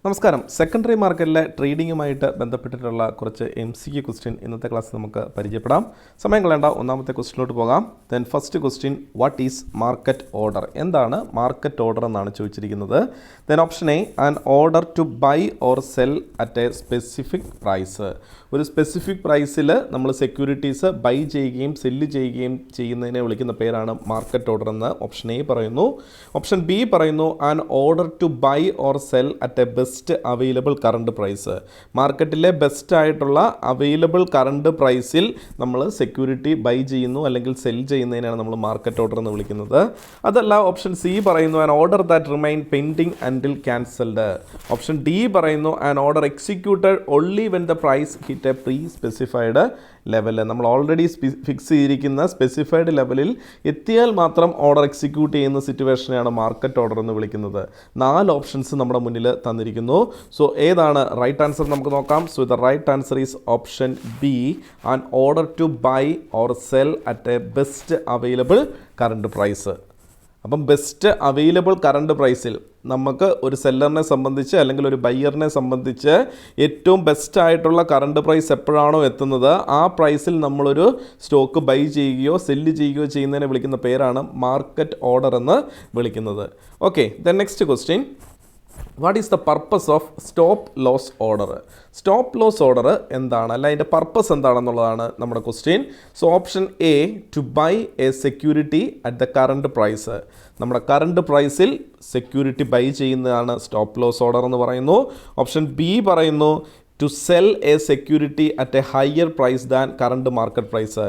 നമസ്കാരം. സെക്കൻഡറി മാർക്കറ്റിലെ ട്രേഡിങ്ങുമായിട്ട് ബന്ധപ്പെട്ടിട്ടുള്ള കുറച്ച് MCQ ക്വസ്റ്റ്യൻ ഇന്നത്തെ ക്ലാസ് നമുക്ക് പരിചയപ്പെടാം. സമയം കളയേണ്ട, ഒന്നാമത്തെ ക്വസ്റ്റ്യനിലോട്ട് പോകാം. Then first question, what is market order? എന്താണ് മാർക്കറ്റ് ഓർഡർ എന്നാണ് ചോദിച്ചിരിക്കുന്നത്. Then option A, an order to buy or sell at a specific price. ഒരു സ്പെസിഫിക് പ്രൈസിൽ നമ്മൾ സെക്യൂരിറ്റീസ് ബൈ ചെയ്യുകയും സെല്ല് ചെയ്യുകയും ചെയ്യുന്നതിനെ വിളിക്കുന്ന പേരാണ് മാർക്കറ്റ് ഓർഡർ എന്ന് ഓപ്ഷൻ എ പറയുന്നു. ഓപ്ഷൻ ബി പറയുന്നു, an order to buy or sell at a best available current price. മാർക്കറ്റിലെ ബെസ്റ്റ് ആയിട്ടുള്ള അവൈലബിൾ കറണ്ട് പ്രൈസിൽ നമ്മൾ സെക്യൂരിറ്റി ബൈ ചെയ്യുന്നു അല്ലെങ്കിൽ സെൽ ചെയ്യുന്നതിനാണ് നമ്മൾ മാർക്കറ്റ് ഓർഡർ എന്ന് വിളിക്കുന്നത്. അതല്ല, ഓപ്ഷൻ സി പറയുന്നു, an order that remain pending until cancelled. Option D പറയുന്നു, an order executed only when the price hit a pre specified level. നമ്മൾ ഓൾറെഡി ഫിക്സ് ചെയ്തിരിക്കുന്ന സ്പെസിഫൈഡ് ലെവലിൽ എത്തിയാൽ മാത്രം ഓർഡർ എക്സിക്യൂട്ട് ചെയ്യുന്ന സിറ്റുവേഷനെയാണ് മാർക്കറ്റ് ഓർഡർ എന്ന് വിളിക്കുന്നത്. 4 ഓപ്ഷൻസ് നമ്മുടെ മുന്നിൽ തന്നിരിക്കുന്നു. സോ ഏതാണ് റൈറ്റ് ആൻസർ നമുക്ക് നോക്കാം. So the right answer is option B, an order to buy or sell at a best available current price. അപ്പം ബെസ്റ്റ് അവൈലബിൾ കറണ്ട് പ്രൈസിൽ നമുക്ക് ഒരു സെല്ലറിനെ സംബന്ധിച്ച് അല്ലെങ്കിൽ ഒരു ബയ്യറിനെ സംബന്ധിച്ച് ഏറ്റവും ബെസ്റ്റ് ആയിട്ടുള്ള കറണ്ട് പ്രൈസ് എപ്പോഴാണോ എത്തുന്നത് ആ പ്രൈസിൽ നമ്മളൊരു സ്റ്റോക്ക് ബൈ ചെയ്യുകയോ സെല്ല് ചെയ്യുകയോ ചെയ്യുന്നതിനെ വിളിക്കുന്ന പേരാണ് മാർക്കറ്റ് ഓർഡർ എന്ന് വിളിക്കുന്നത്. Okay, then next question, what is the purpose of stop loss order? Stop loss order എന്താണ്, അല്ല അതിൻ്റെ പർപ്പസ് എന്താണെന്നുള്ളതാണ് നമ്മുടെ question. So option A, to buy a security at the current price. നമ്മുടെ കറണ്ട് പ്രൈസിൽ security buy ചെയ്യുന്നതാണ് stop loss order എന്ന് പറയുന്നു. ഓപ്ഷൻ ബി പറയുന്നു, to sell a security at a higher price than current market price.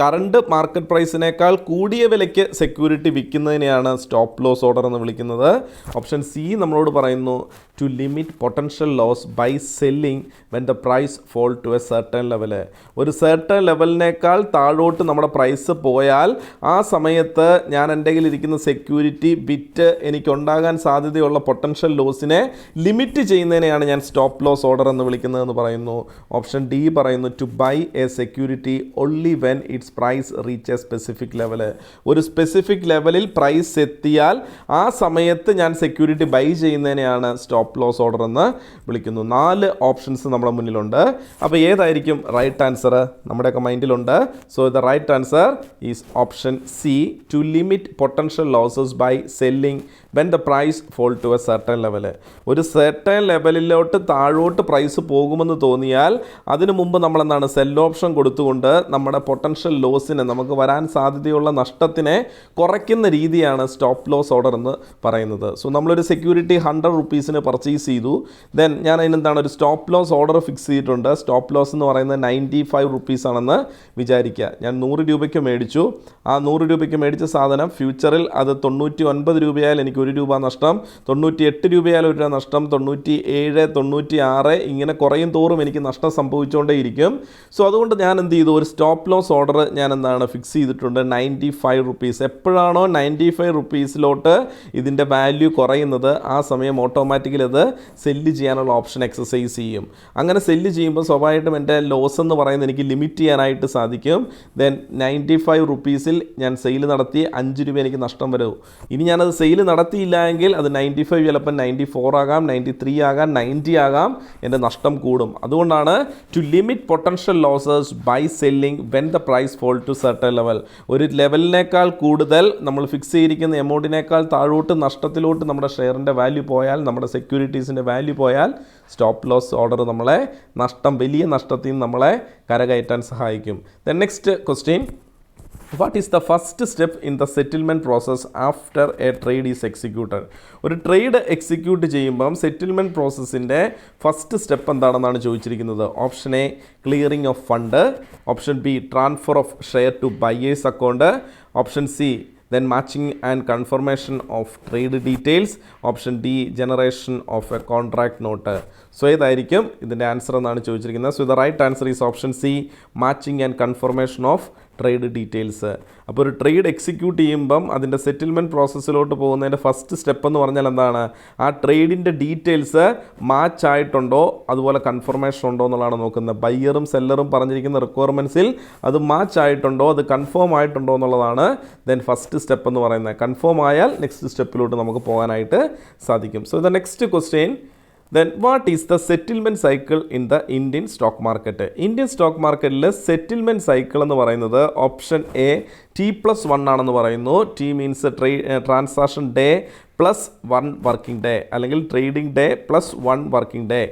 Current market പ്രൈസിനേക്കാൾ കൂടിയ വിലയ്ക്ക് security വിൽക്കുന്നതിനെയാണ് stop loss order എന്ന് വിളിക്കുന്നത്. ഓപ്ഷൻ സി നമ്മളോട് പറയുന്നു, to limit potential loss by selling when the price fall to a certain level. ഒരു certain ലെവലിനേക്കാൾ താഴോട്ട് നമ്മുടെ പ്രൈസ് പോയാൽ ആ സമയത്ത് ഞാൻ എൻ്റെ കയ്യിലിരിക്കുന്ന സെക്യൂരിറ്റി വിറ്റ് എനിക്കുണ്ടാകാൻ സാധ്യതയുള്ള പൊട്ടൻഷ്യൽ ലോസിനെ ലിമിറ്റ് ചെയ്യുന്നതിനെയാണ് ഞാൻ സ്റ്റോപ്പ് ലോസ് ഓർഡർ എന്ന് വിളിക്കുന്നത് എന്ന് പറയുന്നു. ഓപ്ഷൻ ഡി പറയുന്നു, to buy a security only when its price reach a specific level. ഒരു സ്പെസിഫിക് ലെവലിൽ പ്രൈസ് എത്തിയാൽ ആ സമയത്ത് ഞാൻ സെക്യൂരിറ്റി ബൈ ചെയ്യുന്നതിനെയാണ് സ്റ്റോപ്പ് ലോസ് ഓർഡർ എന്ന് വിളിക്കുന്നു. 4 ഓപ്ഷൻസ് നമ്മുടെ മുന്നിലുണ്ട്. അപ്പോൾ ഏതായിരിക്കും റൈറ്റ് ആൻസർ നമ്മുടെയൊക്കെ മൈൻഡിലുണ്ട്. So the right answer is option C, to limit potential losses by selling when the price fall to a certain level. ഒരു സർട്ടൺ ലെവലിലോട്ട് താഴോട്ട് പ്രൈസ് പോകുമെന്ന് തോന്നിയാൽ അതിനു മുമ്പ് നമ്മളെന്താണ് സെൽ ഓപ്ഷൻ കൊടുത്തുകൊണ്ട് നമ്മുടെ പൊട്ടൻഷ്യൽ ലോസിനെ, നമുക്ക് വരാൻ സാധ്യതയുള്ള നഷ്ടത്തിനെ കുറയ്ക്കുന്ന രീതിയാണ് സ്റ്റോപ്പ് ലോസ് ഓർഡർ എന്ന് പറയുന്നത്. സോ നമ്മളൊരു സെക്യൂരിറ്റി 100 റുപ്പീസിന് പർച്ചേസ് ചെയ്തു. ദെൻ ഞാൻ അതിനെന്താണ് ഒരു സ്റ്റോപ്പ് ലോസ് ഓർഡർ ഫിക്സ് ചെയ്തിട്ടുണ്ട്. സ്റ്റോപ്പ് ലോസ് എന്ന് പറയുന്നത് 95 റുപ്പീസ് ആണെന്ന് വിചാരിക്കുക. ഞാൻ 100 രൂപയ്ക്ക് മേടിച്ചു. ആ 100 രൂപയ്ക്ക് മേടിച്ച സാധനം ഫ്യൂച്ചറിൽ അത് 99 രൂപയായാൽ എനിക്ക് 1 രൂപ നഷ്ടം, 98 രൂപയാൽ 1 രൂപ നഷ്ടം, 97, 96 ഇങ്ങനെ കുറയും തോറും എനിക്ക് നഷ്ടം സംഭവിച്ചുകൊണ്ടേയിരിക്കും. സോ അതുകൊണ്ട് ഞാൻ എന്ത് ചെയ്തു, ഒരു സ്റ്റോപ്പ് ലോസ് ഓർഡർ ഞാൻ എന്താണ് ഫിക്സ് ചെയ്തിട്ടുണ്ട് 95 റുപ്പീസ്. എപ്പോഴാണോ 95 റുപ്പീസിലോട്ട് ഇതിൻ്റെ വാല്യൂ കുറയുന്നത് ആ സമയം ഓട്ടോമാറ്റിക്കലി അത് സെല്ല് ചെയ്യാനുള്ള ഓപ്ഷൻ എക്സസൈസ് ചെയ്യും. അങ്ങനെ സെല്ല് ചെയ്യുമ്പോൾ സ്വാഭാവികമായിട്ടും എൻ്റെ ലോസ് എന്ന് പറയുന്നത് എനിക്ക് ലിമിറ്റ് ചെയ്യാനായിട്ട് സാധിക്കും. ദെൻ 95 റുപ്പീസിൽ ഞാൻ സെയിൽ നടത്തി 5 രൂപ എനിക്ക് നഷ്ടം വരും. ഇനി ഞാനത് സെയിൽ നടത്തിയില്ല എങ്കിൽ അത് 95 ചിലപ്പോൾ 94 ആകാം, 93 ആകാം, 90 ആകാം, എൻ്റെ നഷ്ടം കൂടും. അതുകൊണ്ടാണ് to limit potential losses by selling when the price fall to certain level. ഒരു ലെവലിനേക്കാൾ കൂടുതൽ നമ്മൾ ഫിക്സ് ചെയ്തിരിക്കുന്ന എമൗണ്ടിനേക്കാൾ താഴോട്ട് നഷ്ടത്തിലോട്ട് നമ്മുടെ ഷെയറിൻ്റെ വാല്യൂ പോയാൽ, നമ്മുടെ സെക്യൂരിറ്റീസിൻ്റെ വാല്യൂ പോയാൽ സ്റ്റോപ്പ് ലോസ് ഓർഡർ നമ്മളെ വലിയ നഷ്ടത്തിൽ നിന്ന് നമ്മളെ കരകയറ്റാൻ സഹായിക്കും. Then next question, what is the first step in the settlement process after a trade is executed? ഒരു ട്രേഡ് എക്സിക്യൂട്ട് ചെയ്യുമ്പം സെറ്റിൽമെൻറ്റ് പ്രോസസ്സിൻ്റെ ഫസ്റ്റ് സ്റ്റെപ്പ് എന്താണെന്നാണ് ചോദിച്ചിരിക്കുന്നത്. Option A, clearing of fund. Option B, transfer of share to buyers account. Option C, then matching and confirmation of trade details. Option D, generation of A contract note. So ഏതായിരിക്കും ഇതിൻ്റെ answer എന്നാണ് ചോദിച്ചിരിക്കുന്നത്. So the right answer is option C, matching and confirmation of trade details. അപ്പോൾ ഒരു trade execute ചെയ്യുമ്പം അതിൻ്റെ settlement പ്രോസസ്സിലോട്ട് പോകുന്നതിൻ്റെ first step എന്ന് പറഞ്ഞാൽ എന്താണ്, ആ ട്രേഡിൻ്റെ ഡീറ്റെയിൽസ് മാച്ച് ആയിട്ടുണ്ടോ അതുപോലെ കൺഫർമേഷൻ ഉണ്ടോ എന്നുള്ളതാണ് നോക്കുന്നത്. ബയ്യറും സെല്ലറും പറഞ്ഞിരിക്കുന്ന റിക്വയർമെൻറ്റ്സിൽ അത് മാച്ച് ആയിട്ടുണ്ടോ, അത് കൺഫേം ആയിട്ടുണ്ടോ എന്നുള്ളതാണ് ദെൻ ഫസ്റ്റ് സ്റ്റെപ്പ് എന്ന് പറയുന്നത്. കൺഫേം ആയാൽ നെക്സ്റ്റ് സ്റ്റെപ്പിലോട്ട് നമുക്ക് പോകാനായിട്ട് സാധിക്കും. So the next question, then what is the settlement cycle in the Indian stock market? Indian stock മാർക്കറ്റിൽ സെറ്റിൽമെൻറ്റ് സൈക്കിൾ എന്ന് പറയുന്നത് ഓപ്ഷൻ എ T+1 ആണെന്ന് പറയുന്നു. T means transaction day plus 1 working day അല്ലെങ്കിൽ trading day plus 1 working day.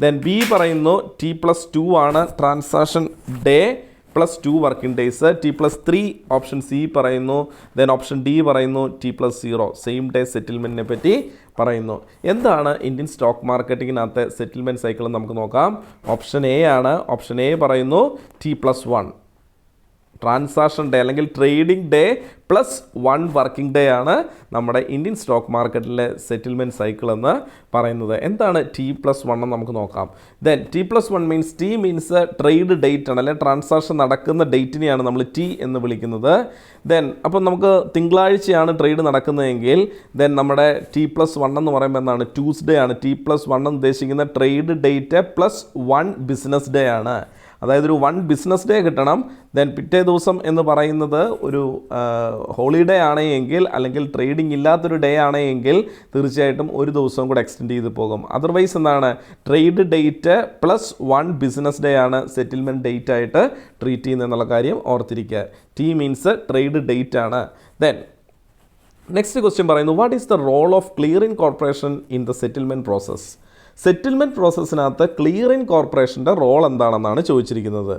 Then B പറയുന്നു T+2 ആണ്, transaction day plus 2 working days. T+3 option C പറയുന്നു. Then option D പറയുന്നു T+0 same day സെറ്റിൽമെൻറ്റിനെ പറ്റി പറയുന്നു. എന്താണ് ഇന്ത്യൻ സ്റ്റോക്ക് മാർക്കറ്റിങ്ങിനകത്തെ സെറ്റിൽമെൻറ്റ് സൈക്കിൾ എന്ന് നമുക്ക് നോക്കാം. ഓപ്ഷൻ എ ആണ്. ഓപ്ഷൻ എ പറയുന്നു T+1 ട്രാൻസാക്ഷൻ ഡേ അല്ലെങ്കിൽ trading day plus 1 working day ആണ് നമ്മുടെ ഇന്ത്യൻ സ്റ്റോക്ക് മാർക്കറ്റിലെ സെറ്റിൽമെൻറ്റ് സൈക്കിൾ എന്ന് പറയുന്നത്. എന്താണ് T+1 എന്ന് നമുക്ക് നോക്കാം. Then T+1 means T means trade date ആണ്, അല്ലെങ്കിൽ ട്രാൻസാക്ഷൻ നടക്കുന്ന ഡേറ്റിനെയാണ് നമ്മൾ ടി എന്ന് വിളിക്കുന്നത്. ദെൻ അപ്പം നമുക്ക് തിങ്കളാഴ്ചയാണ് ട്രേഡ് നടക്കുന്നതെങ്കിൽ ദെൻ നമ്മുടെ T+1 എന്ന് പറയുമ്പോൾ എന്താണ്? ട്യൂസ്ഡേ ആണ്. T+1 എന്ന് ഉദ്ദേശിക്കുന്ന trade date plus 1 business day ആണ്. അതായത് ഒരു 1 ബിസിനസ് ഡേ കിട്ടണം. ദെൻ പിറ്റേ ദിവസം എന്ന് പറയുന്നത് ഒരു ഹോളിഡേ ആണെങ്കിൽ അല്ലെങ്കിൽ ട്രേഡിംഗ് ഇല്ലാത്തൊരു ഡേ ആണെങ്കിൽ തീർച്ചയായിട്ടും ഒരു ദിവസം കൂടെ എക്സ്റ്റെൻഡ് ചെയ്ത് പോകും. അതർവൈസ് എന്താണ്? Trade date plus 1 business day ആണ് സെറ്റിൽമെൻറ്റ് ഡേറ്റ് ആയിട്ട് ട്രീറ്റ് ചെയ്യുന്നത് എന്നുള്ള കാര്യം ഓർത്തിരിക്കുക. ടി മീൻസ് ട്രേഡ് ഡേറ്റ് ആണ്. ദെൻ നെക്സ്റ്റ് ക്വസ്റ്റ്യൻ പറയുന്നു, what is the role of clearing corporation in the settlement process? Settlement പ്രോസസ്സിനകത്ത് ക്ലിയറിംഗ് കോർപ്പറേഷൻ്റെ റോൾ എന്താണെന്നാണ് ചോദിച്ചിരിക്കുന്നത്.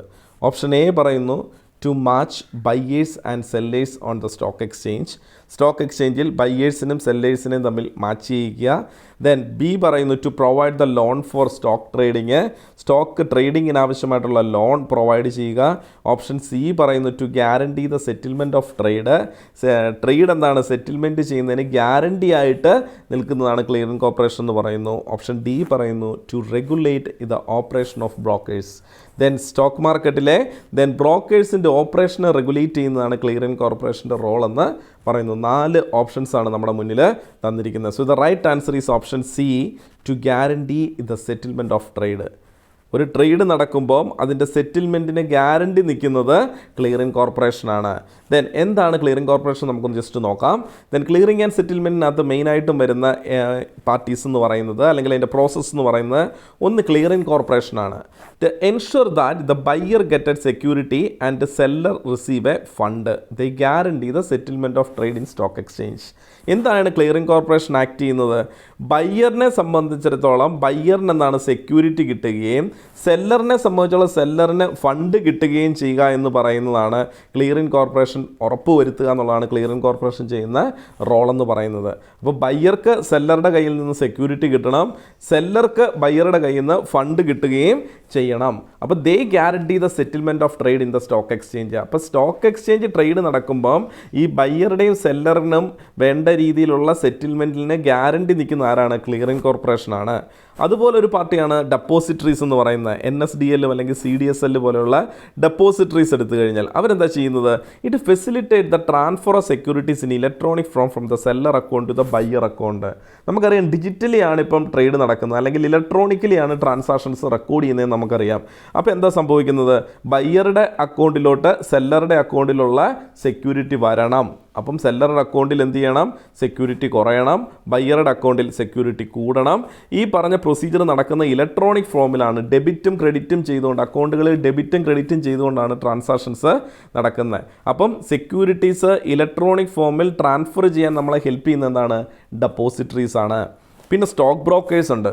ഓപ്ഷൻ എ പറയുന്നു to match buyers and sellers on the stock exchange. Stock എക്സ്ചേഞ്ചിൽ ബയേഴ്സിനും സെല്ലേഴ്സിനും തമ്മിൽ മാച്ച് ചെയ്യിക്കുക. ദെൻ ബി പറയുന്നു to provide the loan for stock trading. Stock ട്രേഡിങ്ങിന് ആവശ്യമായിട്ടുള്ള ലോൺ പ്രൊവൈഡ് ചെയ്യുക. ഓപ്ഷൻ സി പറയുന്നു to guarantee the settlement of trade. Trade എന്താണ്? സെറ്റിൽമെൻറ്റ് ചെയ്യുന്നതിന് ഗ്യാരണ്ടി ആയിട്ട് നിൽക്കുന്നതാണ് ക്ലിയറിംഗ് കോർപ്പറേഷൻ എന്ന് പറയുന്നു. ഓപ്ഷൻ ഡി പറയുന്നു to regulate the operation of brokers. Then stock മാർക്കറ്റിലെ ബ്രോക്കേഴ്സിൻ്റെ ഓപ്പറേഷനെ റെഗുലേറ്റ് ചെയ്യുന്നതാണ് ക്ലിയറിംഗ് കോർപ്പറേഷൻ്റെ റോൾ എന്ന് പറയുന്നു. 4 ഓപ്ഷൻസ് ആണ് നമ്മുടെ മുന്നിൽ തന്നിരിക്കുന്നത്. So the right answer is option C to guarantee the settlement of trade. ഒരു ട്രേഡ് നടക്കുമ്പോൾ അതിൻ്റെ സെറ്റിൽമെൻറ്റിന് ഗ്യാരണ്ടി നിൽക്കുന്നത് ക്ലിയറിംഗ് കോർപ്പറേഷനാണ്. ദെൻ എന്താണ് ക്ലിയറിംഗ് കോർപ്പറേഷൻ നമുക്കൊന്ന് ജസ്റ്റ് നോക്കാം. ദെൻ ക്ലിയറിംഗ് ആൻഡ് സെറ്റിൽമെൻറ്റിനകത്ത് മെയിനായിട്ടും വരുന്ന പാർട്ടീസ് എന്ന് പറയുന്നത് അല്ലെങ്കിൽ അതിൻ്റെ പ്രോസസ്സ് എന്ന് പറയുന്നത് ഒന്ന് ക്ലിയറിംഗ് കോർപ്പറേഷനാണ്. To ensure that the buyer getted security and seller receive a fund they guarantee the settlement of trade in stock exchange. എന്താണ് ക്ലിയറിംഗ് കോർപ്പറേഷൻ ആക്ട് ചെയ്യുന്നത്? ബയ്യറിനെ സംബന്ധിച്ചിടത്തോളം ബയ്യറിന് എന്താണ്? സെക്യൂരിറ്റി കിട്ടുകയും സെല്ലറിനെ സംബന്ധിച്ചുള്ള സെല്ലറിന് ഫണ്ട് കിട്ടുകയും ചെയ്യുക എന്ന് പറയുന്നതാണ് ക്ലിയറിംഗ് കോർപ്പറേഷൻ ഉറപ്പുവരുത്തുക എന്നുള്ളതാണ് ക്ലിയറിംഗ് കോർപ്പറേഷൻ ചെയ്യുന്ന റോൾ എന്ന് പറയുന്നത്. അപ്പോൾ ബയ്യർക്ക് സെല്ലറുടെ കയ്യിൽ നിന്ന് സെക്യൂരിറ്റി കിട്ടണം, സെല്ലർക്ക് ബയ്യറുടെ കയ്യിൽ നിന്ന് ഫണ്ട് കിട്ടുകയും ചെയ്യണം. അപ്പോൾ they guarantee the settlement of trade in the stock exchange. അപ്പോൾ സ്റ്റോക്ക് എക്സ്ചേഞ്ച് ട്രേഡ് നടക്കുമ്പം ഈ ബയ്യറുടെയും സെല്ലറിനും വേണ്ട രീതിയിലുള്ള സെറ്റിൽമെൻറ്റിന് ഗ്യാരണ്ടി നിൽക്കുന്ന ആരാണ്? ക്ലിയറിംഗ് കോർപ്പറേഷനാണ്. അതുപോലെ ഒരു പാർട്ടിയാണ് ഡെപ്പോസിറ്ററീസ് എന്ന് പറയുന്നത്. NSDL അല്ലെങ്കിൽ CDSL പോലെയുള്ള ഡെപ്പോസിറ്ററീസ് എടുത്തു കഴിഞ്ഞാൽ അവരെന്താ ചെയ്യുന്നത്? It facilitate the transfer of securities in electronic form from the seller account to the buyer account. നമുക്കറിയാം ഡിജിറ്റലി ആണ് ഇപ്പം ട്രേഡ് നടക്കുന്നത് അല്ലെങ്കിൽ ഇലക്ട്രോണിക്കലി ആണ് ട്രാൻസാക്ഷൻസ് റെക്കോർഡ് ചെയ്യുന്നതെന്ന് നമുക്കറിയാം. അപ്പോൾ എന്താ സംഭവിക്കുന്നത്? ബയ്യറുടെ അക്കൗണ്ടിലോട്ട് സെല്ലറുടെ അക്കൗണ്ടിലുള്ള സെക്യൂരിറ്റി വരണം. അപ്പം സെല്ലറുടെ അക്കൗണ്ടിൽ എന്ത് ചെയ്യണം? സെക്യൂരിറ്റി കുറയണം, ബയ്യറുടെ അക്കൗണ്ടിൽ സെക്യൂരിറ്റി കൂടണം. ഈ പറഞ്ഞ പ്രൊസീജിയർ നടക്കുന്ന ഇലക്ട്രോണിക് ഫോമിലാണ്. ഡെബിറ്റും ക്രെഡിറ്റും ചെയ്തുകൊണ്ട് അക്കൗണ്ടുകളിൽ ഡെബിറ്റും ക്രെഡിറ്റും ചെയ്തുകൊണ്ടാണ് ട്രാൻസാക്ഷൻസ് നടക്കുന്നത്. അപ്പം സെക്യൂരിറ്റീസ് ഇലക്ട്രോണിക് ഫോമിൽ ട്രാൻസ്ഫർ ചെയ്യാൻ നമ്മളെ ഹെൽപ്പ് ചെയ്യുന്ന എന്താണ്? ഡെപ്പോസിറ്ററീസ് ആണ്. പിന്നെ സ്റ്റോക്ക് ബ്രോക്കേഴ്സ് ഉണ്ട്.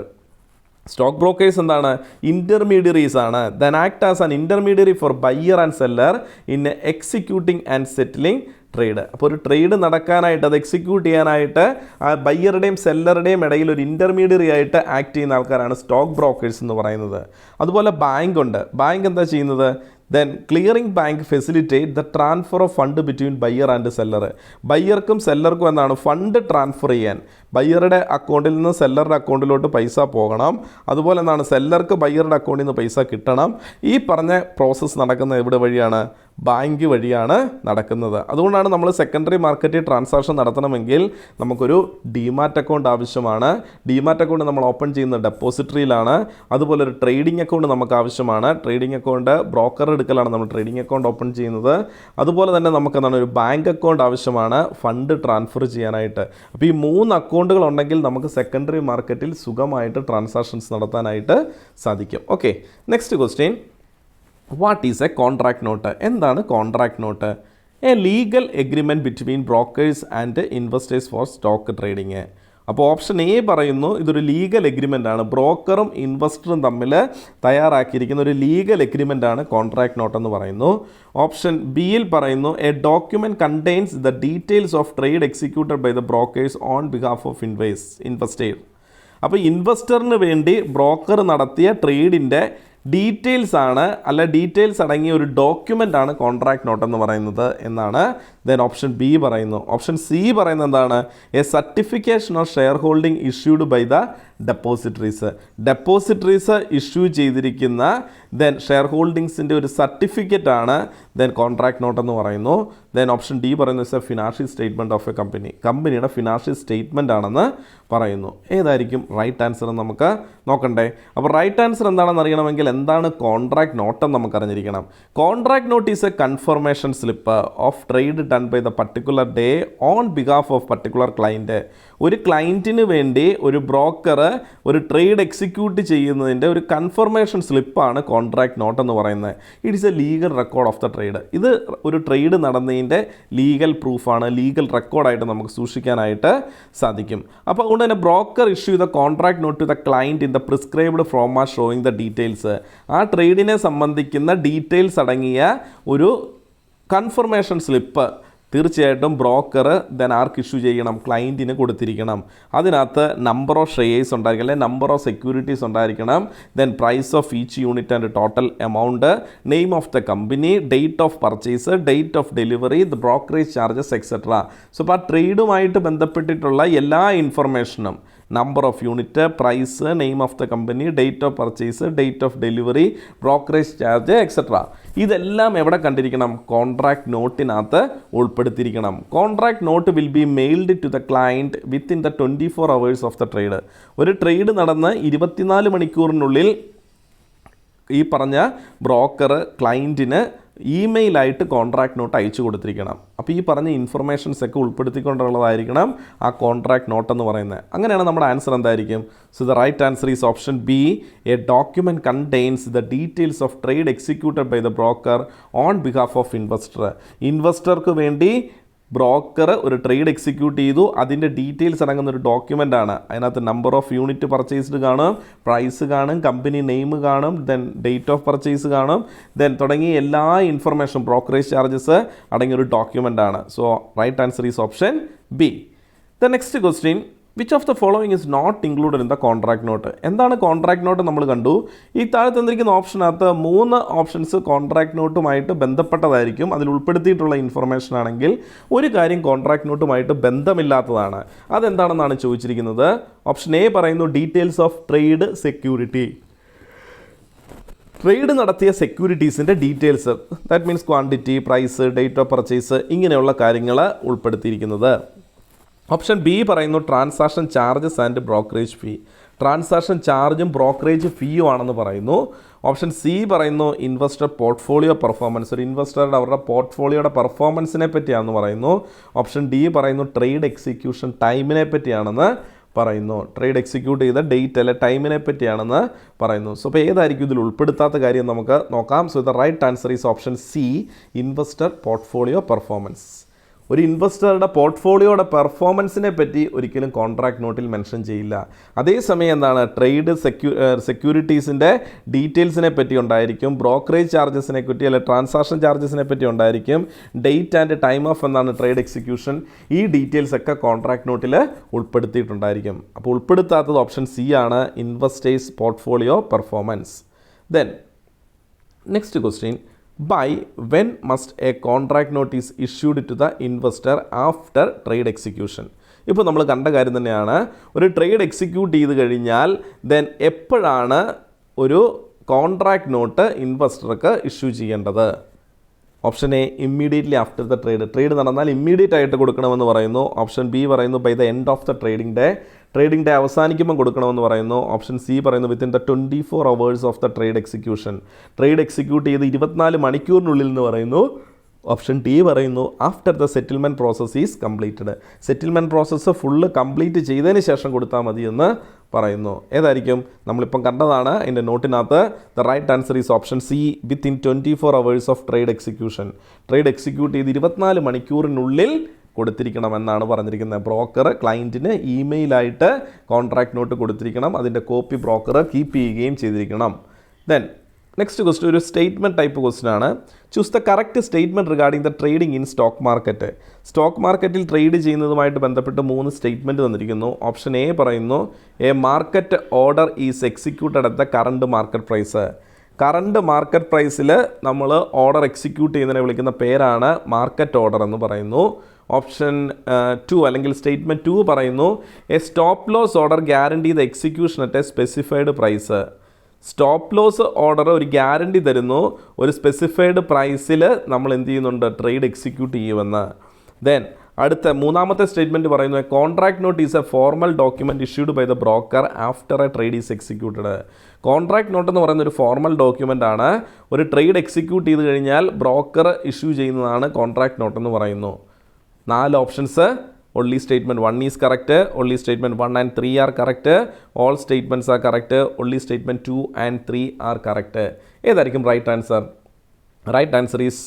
സ്റ്റോക്ക് ബ്രോക്കേഴ്സ് എന്താണ്? ഇൻ്റർമീഡിയറീസ് ആണ്. Then act as an intermediary for buyer and seller in executing and settling trade. അപ്പോൾ ഒരു ട്രേഡ് നടക്കാനായിട്ട് അത് എക്സിക്യൂട്ട് ചെയ്യാനായിട്ട് ആ ബയ്യറുടെയും സെല്ലറുടെയും ഇടയിൽ ഒരു ഇൻ്റർമീഡിയറി ആയിട്ട് ആക്ട് ചെയ്യുന്ന ആൾക്കാരാണ് സ്റ്റോക്ക് ബ്രോക്കേഴ്സ് എന്ന് പറയുന്നത്. അതുപോലെ ബാങ്ക് ഉണ്ട്. ബാങ്ക് എന്താ ചെയ്യുന്നത്? Then clearing bank facilitate the transfer of fund between buyer and seller. ബയ്യർക്കും സെല്ലർക്കും എന്താണ്? ഫണ്ട് ട്രാൻസ്ഫർ ചെയ്യാൻ ബയ്യറുടെ അക്കൗണ്ടിൽ നിന്ന് സെല്ലറുടെ അക്കൗണ്ടിലോട്ട് പൈസ പോകണം. അതുപോലെ എന്താണ്? സെല്ലർക്ക് ബയ്യറുടെ അക്കൗണ്ടിൽ നിന്ന് പൈസ കിട്ടണം. ഈ പറഞ്ഞ പ്രോസസ്സ് നടക്കുന്നത് എവിടെ വഴിയാണ്? ബാങ്ക് വഴിയാണ് നടക്കുന്നത്. അതുകൊണ്ടാണ് നമ്മൾ സെക്കൻഡറി മാർക്കറ്റിൽ ട്രാൻസാക്ഷൻ നടത്തണമെങ്കിൽ നമുക്കൊരു ഡിമാറ്റ് അക്കൗണ്ട് ആവശ്യമാണ്. ഡിമാറ്റ് അക്കൗണ്ട് നമ്മൾ ഓപ്പൺ ചെയ്യുന്ന ഡെപ്പോസിറ്ററിയിലാണ്. അതുപോലെ ഒരു ട്രേഡിംഗ് അക്കൗണ്ട് നമുക്ക് ആവശ്യമാണ്. ട്രേഡിംഗ് അക്കൗണ്ട് ബ്രോക്കർ എടുക്കലാണ് നമ്മൾ ട്രേഡിംഗ് അക്കൗണ്ട് ഓപ്പൺ ചെയ്യുന്നത്. അതുപോലെ തന്നെ നമുക്ക് എന്താണ് ഒരു ബാങ്ക് അക്കൗണ്ട് ആവശ്യമാണ് ഫണ്ട് ട്രാൻസ്ഫർ ചെയ്യാനായിട്ട്. അപ്പോൾ ഈ 3 അക്കൗണ്ടുകൾ ഉണ്ടെങ്കിൽ നമുക്ക് സെക്കൻഡറി മാർക്കറ്റിൽ സുഖമായിട്ട് ട്രാൻസാക്ഷൻസ് നടത്താനായിട്ട് സാധിക്കും. Okay, next question, what is a contract note? എന്താണ് contract note? A legal agreement between brokers and investors for stock trading. അപ്പോൾ ഓപ്ഷൻ എ പറയുന്നു ഇതൊരു ലീഗൽ എഗ്രിമെൻ്റ് ആണ്. ബ്രോക്കറും ഇൻവെസ്റ്ററും തമ്മിൽ തയ്യാറാക്കിയിരിക്കുന്ന ഒരു ലീഗൽ എഗ്രിമെൻ്റ് ആണ് കോൺട്രാക്ട് നോട്ട് എന്ന് പറയുന്നു. ഓപ്ഷൻ ബിയിൽ പറയുന്നു a document contains the details of trade executed by the brokers on behalf of investors. അപ്പോൾ ഇൻവെസ്റ്ററിന് വേണ്ടി ബ്രോക്കർ നടത്തിയ ട്രേഡിൻ്റെ ഡീറ്റെയിൽസ് ആണ്, അല്ല ഡീറ്റെയിൽസ് അടങ്ങിയ ഒരു ഡോക്യുമെൻ്റ് ആണ് കോൺട്രാക്ട് നോട്ട് എന്ന് പറയുന്നത് എന്നാണ് ദെൻ ഓപ്ഷൻ ബി പറയുന്നു. ഓപ്ഷൻ സി പറയുന്നത് എന്താണ്? A certification of share holding issued by the depositories issue ചെയ്തിരിക്കുന്ന ദെൻ ഷെയർ ഹോൾഡിങ്സിൻ്റെ ഒരു സർട്ടിഫിക്കറ്റ് ആണ് ദെൻ കോൺട്രാക്ട് നോട്ട് എന്ന് പറയുന്നു. ദെൻ ഓപ്ഷൻ ഡി പറയുന്നത് is a financial statement of a കമ്പനിയുടെ ഫിനാൻഷ്യൽ സ്റ്റേറ്റ്മെൻ്റ് ആണെന്ന് പറയുന്നു. ഏതായിരിക്കും റൈറ്റ് ആൻസർ എന്ന് നമുക്ക് നോക്കണ്ടേ? അപ്പോൾ റൈറ്റ് ആൻസർ എന്താണെന്ന് അറിയണമെങ്കിൽ എന്താണ് കോൺട്രാക്ട് നോട്ട് എന്ന് നമുക്ക് അറിഞ്ഞിരിക്കണം. Contract note is a confirmation slip of trade done by the particular day on behalf of particular client. ഒരു ക്ലയൻറ്റിന് വേണ്ടി ഒരു ബ്രോക്കർ ഒരു ട്രേഡ് എക്സിക്യൂട്ട് ചെയ്യുന്നതിൻ്റെ ഒരു കൺഫർമേഷൻ സ്ലിപ്പാണ് കോൺട്രാക്ട് നോട്ട് എന്ന് പറയുന്നത്. It is a legal record of the trade. ഇത് ഒരു ട്രേഡ് നടന്നതിൻ്റെ ലീഗൽ പ്രൂഫാണ്, ലീഗൽ റെക്കോർഡായിട്ട് നമുക്ക് സൂക്ഷിക്കാനായിട്ട് സാധിക്കും. അപ്പോൾ അതുകൊണ്ട് തന്നെ broker issue the contract note to the client in the prescribed format showing the details. ആ ട്രേഡിനെ സംബന്ധിക്കുന്ന ഡീറ്റെയിൽസ് അടങ്ങിയ ഒരു കൺഫർമേഷൻ സ്ലിപ്പ് തീർച്ചയായിട്ടും ബ്രോക്കർ ദെൻ ആർക്ക് ഇഷ്യൂ ചെയ്യണം? ക്ലയൻറ്റിന് കൊടുത്തിരിക്കണം. അതിനകത്ത് നമ്പർ ഓഫ് ഷെയർസ് ഉണ്ടായിരിക്കണം, അല്ലെങ്കിൽ നമ്പർ ഓഫ് സെക്യൂരിറ്റീസ് ഉണ്ടായിരിക്കണം, then price of each unit and total amount, name of the company, date of purchase, date of delivery, the brokerage charges etcetera. So അപ്പോൾ ആ ട്രേഡുമായിട്ട് ബന്ധപ്പെട്ടിട്ടുള്ള എല്ലാ ഇൻഫർമേഷനും, number of unit, price, name of the company, date of purchase, date of delivery, brokerage charge etcetera, ഇതെല്ലാം എവിടെ കണ്ടിരിക്കണം? Contract നോട്ടിനകത്ത് ഉൾപ്പെടുത്തിയിരിക്കണം. Contract note will be mailed to the client within the 24 hours of the trade. ഒരു trade നടന്ന് 24 മണിക്കൂറിനുള്ളിൽ ഈ പറഞ്ഞ ബ്രോക്കർ ക്ലയൻറ്റിന് ഇമെയിലായിട്ട് കോൺട്രാക്ട് നോട്ട് അയച്ചു കൊടുത്തിരിക്കണം. അപ്പോൾ ഈ പറഞ്ഞ ഇൻഫർമേഷൻസ് ഒക്കെ ഉൾപ്പെടുത്തിക്കൊണ്ടുള്ളതായിരിക്കണം ആ കോൺട്രാക്ട് നോട്ട് എന്ന് പറയുന്നത്. അങ്ങനെയാണ് നമ്മുടെ ആൻസർ എന്തായിരിക്കും? So the right answer is option B. A document contains the details of trade executed by the broker on behalf of investor. ഇൻവെസ്റ്റർക്ക് വേണ്ടി ബ്രോക്കർ ഒരു ട്രേഡ് എക്സിക്യൂട്ട് ചെയ്തു, അതിൻ്റെ ഡീറ്റെയിൽസ് അടങ്ങുന്ന ഒരു ഡോക്യുമെൻ്റ് ആണ്. അതിനകത്ത് നമ്പർ ഓഫ് യൂണിറ്റ് പർച്ചേസ്ഡ് കാണും, പ്രൈസ് കാണും, കമ്പനി നെയിം കാണും, ദെൻ ഡേറ്റ് ഓഫ് പർച്ചേസ് കാണും, ദെൻ തുടങ്ങി എല്ലാ ഇൻഫർമേഷൻ, ബ്രോക്കറേജ് ചാർജസ് അടങ്ങിയൊരു ഡോക്യുമെൻ്റ് ആണ്. So right answer is option B. The next question, which of the following is not included in the contract note? എന്താണ് contract note? നമ്മൾ കണ്ടു ഈ താഴെ തന്നിരിക്കുന്ന ഓപ്ഷനകത്ത് 3 ഓപ്ഷൻസ് കോൺട്രാക്ട് നോട്ടുമായിട്ട് ബന്ധപ്പെട്ടതായിരിക്കും. അതിൽ ഉൾപ്പെടുത്തിയിട്ടുള്ള ഇൻഫർമേഷൻ ആണെങ്കിൽ ഒരു കാര്യം കോൺട്രാക്ട് നോട്ടുമായിട്ട് ബന്ധമില്ലാത്തതാണ്. അതെന്താണെന്നാണ് ചോദിച്ചിരിക്കുന്നത്. ഓപ്ഷൻ എ പറയുന്നു details of trade security. Trade നടത്തിയ സെക്യൂരിറ്റീസിൻ്റെ details, that means quantity, price, date of purchase, ഇങ്ങനെയുള്ള കാര്യങ്ങൾ ഉൾപ്പെടുത്തിയിരിക്കുന്നത്. ഓപ്ഷൻ ബി പറയുന്നു transaction charges and brokerage fee. Transaction ചാർജും ബ്രോക്കറേജ് ഫീയും ആണെന്ന് പറയുന്നു. ഓപ്ഷൻ സി പറയുന്നു ഇൻവെസ്റ്റർ പോർട്ട്ഫോളിയോ പെർഫോമൻസ്. ഒരു ഇൻവെസ്റ്ററുടെ അവരുടെ പോർട്ട്ഫോളിയോയുടെ പെർഫോമൻസിനെ പറ്റിയാണെന്ന് പറയുന്നു. ഓപ്ഷൻ ഡി പറയുന്നു ട്രേഡ് എക്സിക്യൂഷൻ ടൈമിനെ പറ്റിയാണെന്ന് പറയുന്നു. ട്രേഡ് എക്സിക്യൂട്ട് ചെയ്ത ഡേറ്റ് അല്ലെ ടൈമിനെ പറ്റിയാണെന്ന് പറയുന്നു. സോ അപ്പോൾ ഏതായിരിക്കും ഇതിൽ ഉൾപ്പെടുത്താത്ത കാര്യം നമുക്ക് നോക്കാം. So the right answer is option C, investor portfolio performance. ഒരു ഇൻവെസ്റ്ററുടെ പോർട്ട്ഫോളിയോയുടെ പെർഫോമൻസിനെ പറ്റി ഒരിക്കലും കോൺട്രാക്ട് നോട്ടിൽ മെൻഷൻ ചെയ്യില്ല. അതേസമയം എന്താണ് ട്രേഡ് സെക്യൂരിറ്റീസിൻ്റെ ഡീറ്റെയിൽസിനെ പറ്റി ഉണ്ടായിരിക്കും, ബ്രോക്കറേജ് ചാർജസിനെ പറ്റി അല്ലെ ട്രാൻസാക്ഷൻ ചാർജസിനെ പറ്റി ഉണ്ടായിരിക്കും, ഡേറ്റ് ആൻഡ് ടൈം ഓഫ് എന്നാണ് ട്രേഡ് എക്സിക്യൂഷൻ, ഈ ഡീറ്റെയിൽസ് ഒക്കെ കോൺട്രാക്ട് നോട്ടിൽ ഉൾപ്പെടുത്തിയിട്ടുണ്ടായിരിക്കും. അപ്പോൾ ഉൾപ്പെടുത്താത്തത് ഓപ്ഷൻ സി ആണ്, investors portfolio performance. Then next question, by when must a contract note is issued to the investor after trade execution? ഇപ്പോൾ നമ്മൾ കണ്ട കാര്യം തന്നെയാണ്. ഒരു ട്രേഡ് എക്സിക്യൂട്ട് ചെയ്ത് കഴിഞ്ഞാൽ ദെൻ എപ്പോഴാണ് ഒരു കോൺട്രാക്ട് നോട്ട് ഇൻവെസ്റ്റർക്ക് ഇഷ്യൂ ചെയ്യേണ്ടത്? Option A immediately after the trade നടന്നാൽ ഇമ്മീഡിയറ്റ് ആയിട്ട് കൊടുക്കണമെന്ന് പറയുന്നു. ഓപ്ഷൻ ബി പറയുന്നു by the end of the trading day അവസാനിക്കുമ്പോൾ കൊടുക്കണമെന്ന് പറയുന്നു. ഓപ്ഷൻ സി പറയുന്നു within the 24 hours of the trade execute ചെയ്ത് 24 മണിക്കൂറിനുള്ളിൽ എന്ന് പറയുന്നു. ഓപ്ഷൻ ഡി പറയുന്നു after the settlement process is completed, settlement process full complete ചെയ്തതിന് ശേഷം കൊടുത്താൽ മതി എന്ന് പറയുന്നു. ഏതായിരിക്കും? നമ്മളിപ്പം കണ്ടതാണ് അതിൻ്റെ നോട്ടിനകത്ത്. The right answer is option C within 24 hours of trade execute ചെയ്ത് 24 മണിക്കൂറിനുള്ളിൽ കൊടുത്തിരിക്കണമെന്നാണ് പറഞ്ഞിരിക്കുന്നത്. ബ്രോക്കർ ക്ലയൻറ്റിന് ഇമെയിലായിട്ട് കോൺട്രാക്ട് നോട്ട് കൊടുത്തിരിക്കണം, അതിൻ്റെ കോപ്പി ബ്രോക്കർ കീപ്പ് ചെയ്യുകയും ചെയ്തിരിക്കണം. ദെൻ നെക്സ്റ്റ് ക്വസ്റ്റ്യൻ ഒരു സ്റ്റേറ്റ്മെൻറ്റ് ടൈപ്പ് ക്വസ്റ്റ്യൻ ആണ്. Choose the correct statement regarding the trading in stock മാർക്കറ്റിൽ ട്രേഡ് ചെയ്യുന്നതുമായിട്ട് ബന്ധപ്പെട്ട് 3 സ്റ്റേറ്റ്മെൻറ്റ് തന്നിരിക്കുന്നു. ഓപ്ഷൻ എ പറയുന്നു a market order is executed at the current market പ്രൈസിൽ നമ്മൾ ഓർഡർ എക്സിക്യൂട്ട് ചെയ്യുന്നതിനെ വിളിക്കുന്ന പേരാണ് മാർക്കറ്റ് ഓർഡർ എന്ന് പറയുന്നു. ഓപ്ഷൻ 2 അല്ലെങ്കിൽ സ്റ്റേറ്റ്മെൻറ്റ് 2 പറയുന്നു a stop loss order guarantee the execution at a specified price. Stop loss order ഒരു ഗ്യാരണ്ടി തരുന്നു, ഒരു സ്പെസിഫൈഡ് പ്രൈസിൽ നമ്മൾ എന്ത് ചെയ്യുന്നുണ്ട്, ട്രേഡ് എക്സിക്യൂട്ട് ചെയ്യുമെന്ന്. ദെൻ അടുത്ത 3ാമത്തെ സ്റ്റേറ്റ്മെൻറ്റ് പറയുന്നു a contract note is a formal document issued by the broker after a trade is executed. Contract note എന്ന് പറയുന്ന ഒരു ഫോർമൽ ഡോക്യുമെൻ്റ് ആണ്. ഒരു ട്രേഡ് എക്സിക്യൂട്ട് ചെയ്ത് കഴിഞ്ഞാൽ ബ്രോക്കർ ഇഷ്യൂ ചെയ്യുന്നതാണ് കോൺട്രാക്ട് നോട്ട് എന്ന് പറയുന്നു. 4 options. only statement 1 is correct, only statement 1 and 3 are correct, all statements are correct, only statement 2 and 3 are correct. ഏതായിരിക്കും right answer? Right answer is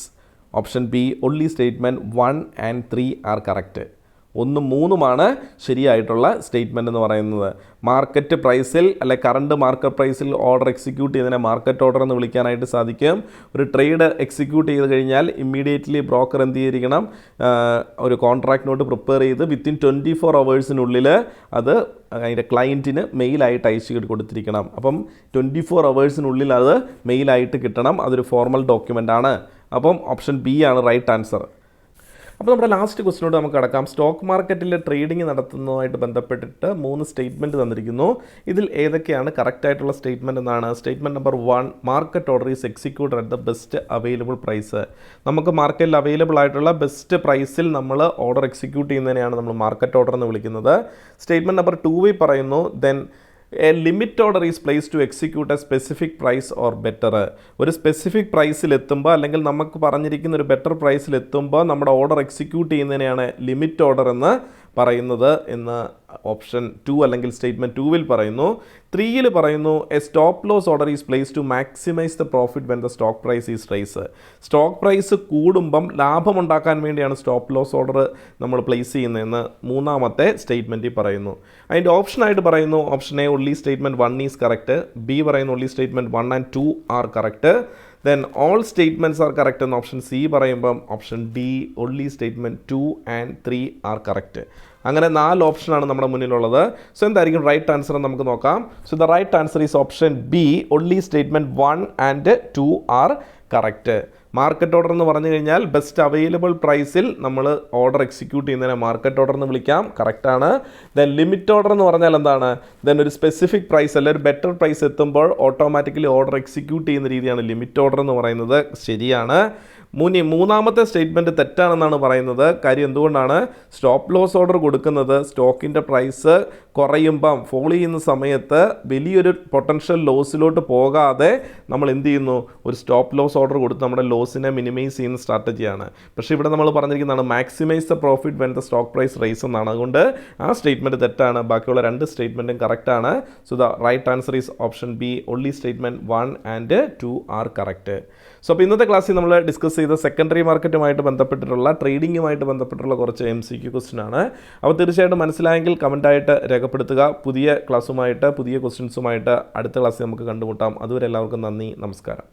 option B only statement 1 and 3 are correct. 1 3 ശരിയായിട്ടുള്ള statement എന്ന് പറയുന്നത്. Market പ്രൈസിൽ അല്ലെ current market പ്രൈസിൽ order execute ചെയ്തതിനെ market order എന്ന് വിളിക്കാനായിട്ട് സാധിക്കും. ഒരു ട്രേഡ് എക്സിക്യൂട്ട് ചെയ്ത് കഴിഞ്ഞാൽ ഇമ്മീഡിയറ്റ്ലി ബ്രോക്കർ എന്ത് ചെയ്തിരിക്കണം, ഒരു കോൺട്രാക്ട് നോട്ട് പ്രിപ്പയർ ചെയ്ത് വിത്തിൻ 24 hours അത് അതിൻ്റെ ക്ലയൻറ്റിന് മെയിലായിട്ട് അയച്ചു കൊടുത്തിരിക്കണം. അപ്പം 24 hours അത് മെയിലായിട്ട് കിട്ടണം. അതൊരു ഫോർമൽ ഡോക്യുമെൻ്റ് ആണ്. അപ്പം ഓപ്ഷൻ ബി ആണ് റൈറ്റ് ആൻസർ. അപ്പോൾ നമ്മുടെ ലാസ്റ്റ് ക്വസ്റ്റിനോട് നമുക്ക് കടക്കാം. സ്റ്റോക്ക് മാർക്കറ്റിൽ ട്രേഡിംഗ് നടത്തുന്നതുമായിട്ട് ബന്ധപ്പെട്ടിട്ട് 3 സ്റ്റേറ്റ്മെൻറ്റ് തന്നിരിക്കുന്നു. ഇതിൽ ഏതൊക്കെയാണ് കറക്റ്റായിട്ടുള്ള സ്റ്റേറ്റ്മെൻറ്റ് എന്നാണ്. Statement number 1 market order is executed at the best available price. നമുക്ക് മാർക്കറ്റിൽ അവൈലബിൾ ആയിട്ടുള്ള ബെസ്റ്റ് പ്രൈസിൽ നമ്മൾ ഓർഡർ എക്സിക്യൂട്ട് ചെയ്യുന്നതിനെയാണ് നമ്മൾ മാർക്കറ്റ് ഓർഡർ എന്ന് വിളിക്കുന്നത്. സ്റ്റേറ്റ്മെൻറ്റ് നമ്പർ 2 പറയുന്നു then a limit order is place to execute a specific price or better. ഒരു സ്പെസിഫിക് പ്രൈസിലെത്തുമ്പോൾ അല്ലെങ്കിൽ നമുക്ക് പറഞ്ഞിരിക്കുന്ന ഒരു ബെറ്റർ പ്രൈസിലെത്തുമ്പോൾ നമ്മുടെ ഓർഡർ എക്സിക്യൂട്ട് ചെയ്യുന്നതിനെയാണ് ലിമിറ്റ് ഓർഡർ എന്ന് പറയുന്നത് എന്ന് ഓപ്ഷൻ 2 അല്ലെങ്കിൽ സ്റ്റേറ്റ്മെൻറ്റ് 2 പറയുന്നു. 3 പറയുന്നു a stop loss order is place to maximize the profit when the stock price is rise. Stock price കൂടുമ്പം ലാഭമുണ്ടാക്കാൻ വേണ്ടിയാണ് സ്റ്റോപ്പ് ലോസ് ഓർഡർ നമ്മൾ പ്ലേസ് ചെയ്യുന്നതെന്ന് 3ാമത്തെ സ്റ്റേറ്റ്മെൻറ്റിൽ പറയുന്നു. അതിൻ്റെ ഓപ്ഷനായിട്ട് പറയുന്നു option A only statement 1 is correct, B പറയുന്നു only statement 1 and 2 are correct, then all statements are correct എന്ന് ഓപ്ഷൻ സി പറയുമ്പം option D only statement 2 and 3 are correct. അങ്ങനെ 4 ഓപ്ഷനാണ് നമ്മുടെ മുന്നിലുള്ളത്. സോ എന്തായിരിക്കും റൈറ്റ് ആൻസർ എന്ന് നമുക്ക് നോക്കാം. So the right answer is option B only statement 1 and 2 are correct. Market order എന്ന് പറഞ്ഞു കഴിഞ്ഞാൽ ബെസ്റ്റ് അവൈലബിൾ പ്രൈസിൽ നമ്മൾ ഓർഡർ എക്സിക്യൂട്ട് ചെയ്യുന്നതിനെ മാർക്കറ്റ് ഓർഡർ എന്ന് വിളിക്കാം, കറക്റ്റാണ്. ദെൻ ലിമിറ്റ് ഓർഡർ എന്ന് പറഞ്ഞാൽ എന്താണ്? ദെൻ ഒരു സ്പെസിഫിക് പ്രൈസ് അല്ലെങ്കിൽ ഒരു ബെറ്റർ പ്രൈസ് എത്തുമ്പോൾ ഓട്ടോമാറ്റിക്കലി ഓർഡർ എക്സിക്യൂട്ട് ചെയ്യുന്ന രീതിയാണ് ലിമിറ്റ് ഓർഡർ എന്ന് പറയുന്നത്. ശരിയാണ്. 3ാമത്തെ സ്റ്റേറ്റ്മെൻറ്റ് തെറ്റാണെന്നാണ് പറയുന്നത്. കാര്യം എന്തുകൊണ്ടാണ്? സ്റ്റോപ്പ് ലോസ് ഓർഡർ കൊടുക്കുന്നത് സ്റ്റോക്കിൻ്റെ പ്രൈസ് കുറയുമ്പം ഫോൾ ചെയ്യുന്ന സമയത്ത് വലിയൊരു പൊട്ടൻഷ്യൽ ലോസിലോട്ട് പോകാതെ നമ്മൾ എന്ത് ചെയ്യുന്നു, ഒരു സ്റ്റോപ്പ് ലോസ് ഓർഡർ കൊടുത്ത് നമ്മുടെ ലോസിനെ മിനിമൈസ് ചെയ്യുന്ന സ്ട്രാറ്റജിയാണ്. പക്ഷേ ഇവിടെ നമ്മൾ പറഞ്ഞിരിക്കുന്നതാണ് maximise the profit when the stock price rise എന്നാണ്. അതുകൊണ്ട് ആ സ്റ്റേറ്റ്മെൻറ്റ് തെറ്റാണ്. ബാക്കിയുള്ള 2 സ്റ്റേറ്റ്മെൻറ്റും കറക്റ്റാണ്. So the right answer is option B only statement 1 and 2 are correct. സോ അപ്പോൾ ഇന്നത്തെ ക്ലാസ്സിൽ നമ്മൾ ഡിസ്കസ് ചെയ്ത സെക്കൻഡറി മാർക്കറ്റുമായിട്ട് ബന്ധപ്പെട്ടിട്ടുള്ള ട്രേഡിങ്ങുമായിട്ട് ബന്ധപ്പെട്ടുള്ള കുറച്ച് MCQ ക്വസ്റ്റ്യൻ ആണ്. അപ്പോൾ തീർച്ചയായിട്ടും മനസ്സിലായെങ്കിൽ കമൻറ്റായിട്ട് രേഖപ്പെടുത്തുക. പുതിയ ക്ലാസ്സുമായിട്ട് പുതിയ ക്വസ്റ്റ്യൻസുമായിട്ട് അടുത്ത ക്ലാസ്സിൽ നമുക്ക് കണ്ടുമുട്ടാം. അതുവരെ എല്ലാവർക്കും നന്ദി, നമസ്കാരം.